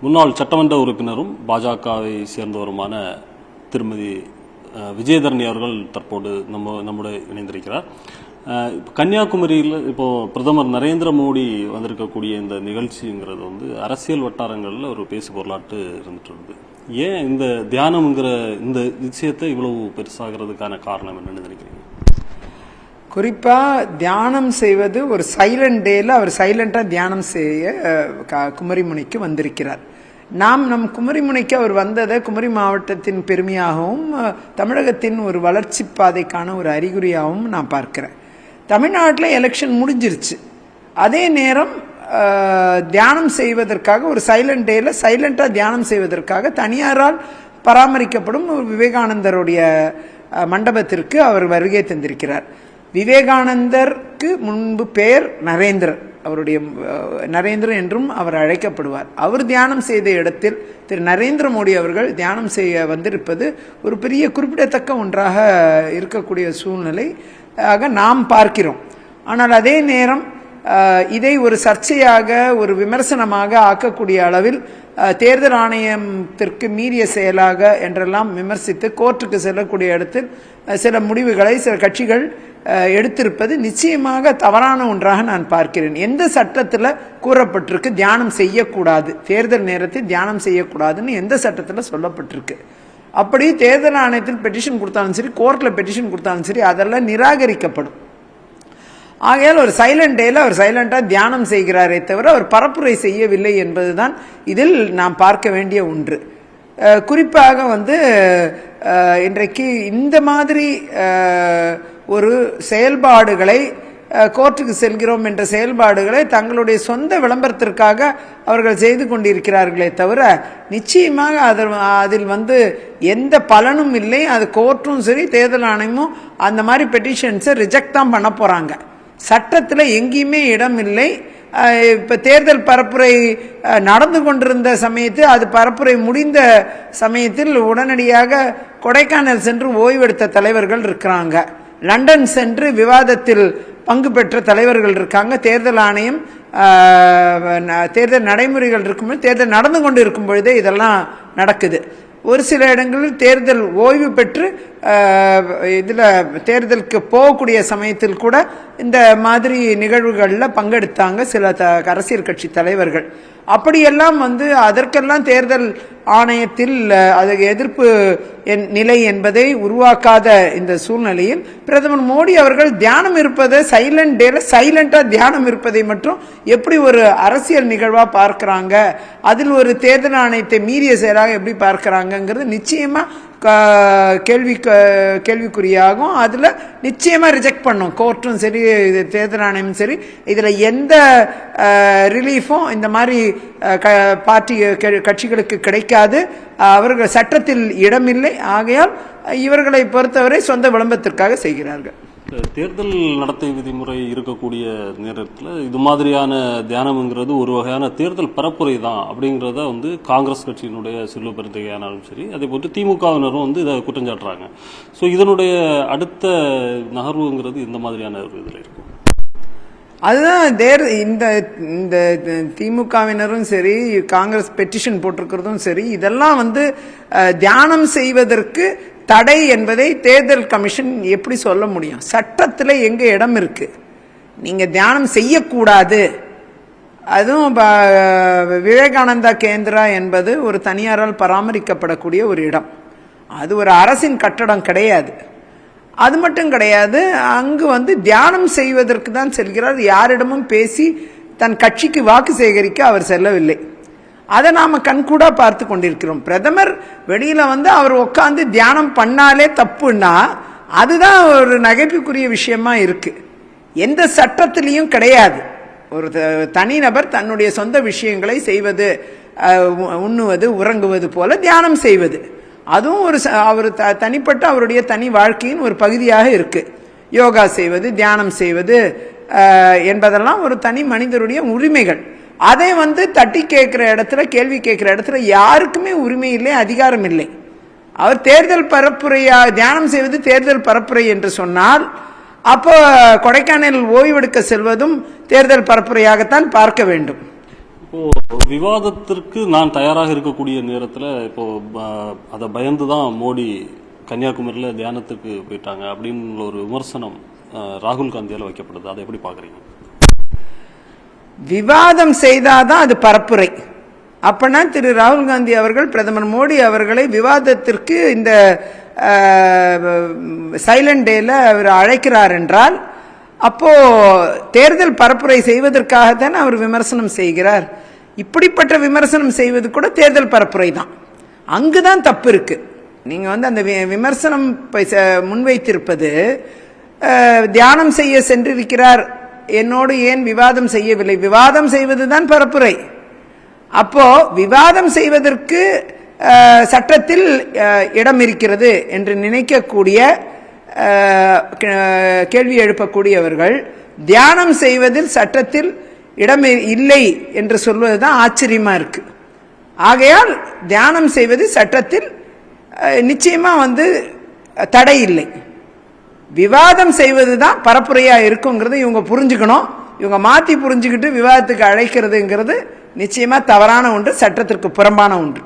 முன்னாள் சட்டமன்ற உறுப்பினரும் பாஜகவை சேர்ந்தவருமான திருமதி விஜயதரணி அவர்கள் தற்போது நம்முடைய இணைந்திருக்கிறார். கன்னியாகுமரியில் இப்போது பிரதமர் நரேந்திர மோடி வந்திருக்கக்கூடிய இந்த நிகழ்ச்சிங்கிறது அரசியல் வட்டாரங்களில் ஒரு பேசு பொருளாட்டு இருந்துட்டு இருக்குது. ஏன் இந்த தியானம்ங்கிற இந்த விஷயத்தை இவ்வளவு பெருசாகிறதுக்கான காரணம் என்னன்னு நினைக்கிறீங்க? குறிப்பாக தியானம் செய்வது ஒரு சைலண்ட் டேல அவர் சைலண்டாக தியானம் செய்ய குமரிமுனைக்கு வந்திருக்கிறார். நம் குமரிமுனைக்கு அவர் வந்ததை குமரி மாவட்டத்தின் பெருமையாகவும் தமிழகத்தின் ஒரு வளர்ச்சி பாதைக்கான ஒரு அறிகுறியாகவும் நான் பார்க்கிறேன். தமிழ்நாட்டில் எலெக்ஷன் முடிஞ்சிருச்சு. அதே நேரம் தியானம் செய்வதற்காக ஒரு சைலண்ட் டேல சைலண்டாக தியானம் செய்வதற்காக தனியாரால் பராமரிக்கப்படும் ஒரு விவேகானந்தருடைய மண்டபத்திற்கு அவர் வருகை தந்திருக்கிறார். விவேகானந்தருக்கு முன்பு பெயர் நரேந்திரன், அவருடைய நரேந்திரன் என்றும் அவர் அழைக்கப்படுவார். அவர் தியானம் செய்த இடத்தில் திரு நரேந்திர மோடி அவர்கள் தியானம் செய்ய வந்திருப்பது ஒரு பெரிய குறிப்பிடத்தக்க ஒன்றாக இருக்கக்கூடிய சூழ்நிலை ஆக நாம் பார்க்கிறோம். ஆனால் அதே நேரம் இதை ஒரு சர்ச்சையாக ஒரு விமர்சனமாக ஆக்கக்கூடிய அளவில் தேர்தல் ஆணையத்திற்கு மீறிய செயலாக என்றெல்லாம் விமர்சித்து கோர்ட்டுக்கு செல்லக்கூடிய இடத்தில் சில முடிவுகளை சில கட்சிகள் எடுத்திருப்பது நிச்சயமாக தவறான ஒன்றாக நான் பார்க்கிறேன். எந்த சட்டத்தில் கூறப்பட்டிருக்கு தியானம் செய்யக்கூடாது, தேர்தல் நேரத்தில் தியானம் செய்யக்கூடாதுன்னு எந்த சட்டத்தில் சொல்லப்பட்டிருக்கு? அப்படி தேர்தல் ஆணையத்தில் பெட்டிஷன் கொடுத்தாலும் சரி, கோர்ட்டில் பெட்டிஷன் கொடுத்தாலும் சரி, அதெல்லாம் நிராகரிக்கப்படும். ஆகையால் ஒரு சைலண்ட் டேல அவர் சைலண்டாக தியானம் செய்கிறாரே தவிர அவர் பரப்புரை செய்யவில்லை என்பதுதான் இதில் நாம் பார்க்க வேண்டிய ஒன்று. குறிப்பாக இன்றைக்கு இந்த மாதிரி ஒரு செயல்பாடுகளை கோர்ட்டுக்கு செல்கிறோம் என்ற செயல்பாடுகளை தங்களுடைய சொந்த விளம்பரத்திற்காக அவர்கள் செய்து கொண்டிருக்கிறார்களே தவிர நிச்சயமாக அதில் எந்த பலனும் இல்லை. அது கோர்ட்டும் சரி தேர்தல் ஆணையமும் அந்த மாதிரி பெட்டிஷன்ஸை ரிஜெக்ட் தான் பண்ண போகிறாங்க. சட்டத்தில் எங்கேயுமே இடம் இல்லை. இப்போ தேர்தல் பரப்புரை நடந்து கொண்டிருந்த சமயத்தில் அது பரப்புரை முடிந்த சமயத்தில் உடனடியாக கொடைக்கானல் சென்று ஓய்வெடுத்த தலைவர்கள் இருக்கிறாங்க, லண்டன் சென்று விவாதத்தில் பங்கு பெற்ற தலைவர்கள் இருக்காங்க. தேர்தல் ஆணையம் தேர்தல் நடைமுறைகள் இருக்கும்போது தேர்தல் நடந்து கொண்டு இருக்கும் பொழுதே இதெல்லாம் நடக்குது. ஒரு சில இடங்களில் தேர்தல் ஓய்வு பெற்று இதில் தேர்தலுக்கு போகக்கூடிய சமயத்தில் கூட இந்த மாதிரி நிகழ்வுகளில் பங்கெடுத்தாங்க சில அரசியல் கட்சி தலைவர்கள். அப்படியெல்லாம் அதற்கெல்லாம் தேர்தல் ஆணையத்தில் அதுக்கு எதிர்ப்பு நிலை என்பதை உருவாக்காத இந்த சூழ்நிலையில் பிரதமர் மோடி அவர்கள் தியானம் இருப்பதை சைலண்ட் டேல சைலண்டாக தியானம் இருப்பதை மட்டும் எப்படி ஒரு அரசியல் நிகழ்வாக பார்க்குறாங்க, அதில் ஒரு தேர்தல் ஆணையத்தை மீறிய செயலாக எப்படி பார்க்குறாங்கங்கிறது நிச்சயமாக கேள்விக்குறியாகும். அதில் நிச்சயமாக ரிஜெக்ட் பண்ணும் கோர்ட்டும் சரி தேர்தல் ஆணையமும் சரி. இதில் எந்த ரிலீஃபும் இந்த மாதிரி பார்ட்டி கட்சிகளுக்கு கிடைக்காது. அவர்கள் சட்டத்தில் இடமில்லை. ஆகையால் இவர்களை பொறுத்தவரை சொந்த விளம்பரத்திற்காக செய்கிறார்கள். தேர்தல் நடத்தை விதிமுறை இருக்கக்கூடிய நேரத்தில் இது மாதிரியான தியானம்ங்கிறது ஒரு வகையான தேர்தல் பரப்புரை தான் அப்படிங்கிறத காங்கிரஸ் கட்சியினுடைய செல்வ பெருந்தகையானாலும் சரி, அதே போட்டு திமுகவினரும் இதை குற்றம் சாட்டுறாங்க. ஸோ இதனுடைய அடுத்த நகர்வுங்கிறது இந்த மாதிரியான ஒரு இதில் இருக்கும். அதுதான் இந்த திமுகவினரும் சரி காங்கிரஸ் பெட்டிஷன் போட்டிருக்கிறதும் சரி, இதெல்லாம் தியானம் செய்வதற்கு தடை என்பதை தேர்தல் கமிஷன் எப்படி சொல்ல முடியும்? சட்டத்தில் எங்க இடம் இருக்கு? நீங்க தியானம் செய்யக்கூடாது. அதுவும் விவேகானந்தா கேந்திரா என்பது ஒரு தனியாரால் பராமரிக்கப்படக்கூடிய ஒரு இடம். அது ஒரு அரசின் கட்டடம் கிடையாது. அது மட்டும் கிடையாது, அங்கு தியானம் செய்வதற்கு தான் செல்கிறார். யாரிடமும் பேசி தன் கட்சிக்கு வாக்கு சேகரிக்க அவர் செல்லவில்லை. அதை நாம கண்கூடா பார்த்து கொண்டிருக்கிறோம். பிரதமர் வெளியில அவர் உட்காந்து தியானம் பண்ணாலே தப்புன்னா அதுதான் ஒரு நகைப்புக்குரிய விஷயமா இருக்கு. எந்த சட்டத்திலையும் கிடையாது ஒரு தனிநபர் தன்னுடைய சொந்த விஷயங்களை செய்வது, உண்ணுவது உறங்குவது போல தியானம் செய்வது. அதுவும் அவர் தனிப்பட்ட அவருடைய தனி வாழ்க்கையின் ஒரு பகுதியாக இருக்கு. யோகா செய்வது, தியானம் செய்வது என்பதெல்லாம் ஒரு தனி மனிதருடைய உரிமைகள். அதை தட்டி கேட்கிற இடத்துல, கேள்வி கேட்கிற இடத்துல யாருக்குமே உரிமை இல்லை, அதிகாரம் இல்லை. அவர் தேர்தல் பரப்புரையா தியானம் செய்வது தேர்தல் பரப்புரை என்று சொன்னால் அப்போ கொடைக்கானல் ஓய்வெடுக்க செல்வதும் தேர்தல் பரப்புரையாகத்தான் பார்க்க வேண்டும். இப்போ இப்போ விவாதத்திற்கு நான் தயாராக இருக்கக்கூடிய நேரத்தில் இப்போ அதை பயந்து தான் மோடி கன்னியாகுமரியில் தியானத்துக்கு போயிட்டாங்க அப்படின்னு ஒரு விமர்சனம் ராகுல் காந்தியால் வைக்கப்படுது. அதை எப்படி பார்க்குறீங்க? விவாதம் செய்தாதான் அது பரப்புரை. அப்பனா திரு ராகுல் காந்தி அவர்கள் பிரதமர் மோடி அவர்களை விவாதத்திற்கு இந்த சைலண்ட் டேல அவர் அழைக்கிறார் என்றால் அப்போ தேர்தல் பரப்புரை செய்வதற்காகத்தான் அவர் விமர்சனம் செய்கிறார். இப்படிப்பட்ட விமர்சனம் செய்வது கூட தேர்தல் பரப்புரை தான். அங்குதான் தப்பு இருக்கு. நீங்க அந்த விமர்சனம் முன்வைத்திருப்பது தியானம் செய்ய சென்றிருக்கிறார், என்னோடு ஏன் விவாதம் செய்யவில்லை, விவாதம் செய்வதுதான் பரப்புரை. அப்போ விவாதம் செய்வதற்கு சட்டத்தில் இடம் இருக்கிறது என்று நினைக்கக்கூடிய கேள்வி எழுப்பக்கூடியவர்கள் தியானம் செய்வதில் சட்டத்தில் இடம் இல்லை என்று சொல்வதுதான் ஆச்சரியமா இருக்கு. ஆகையால் தியானம் செய்வது சட்டத்தில் நிச்சயமா தடை இல்லை. விவாதம் செய்வதுதான் பரப்புரையா இருக்குங்கிறது இவங்க புரிஞ்சுக்கணும். இவங்க மாத்தி புரிஞ்சுக்கிட்டு விவாதத்துக்கு அழைக்கிறதுங்கிறது நிச்சயமா தவறான ஒன்று, சட்டத்திற்கு புறம்பான ஒன்று.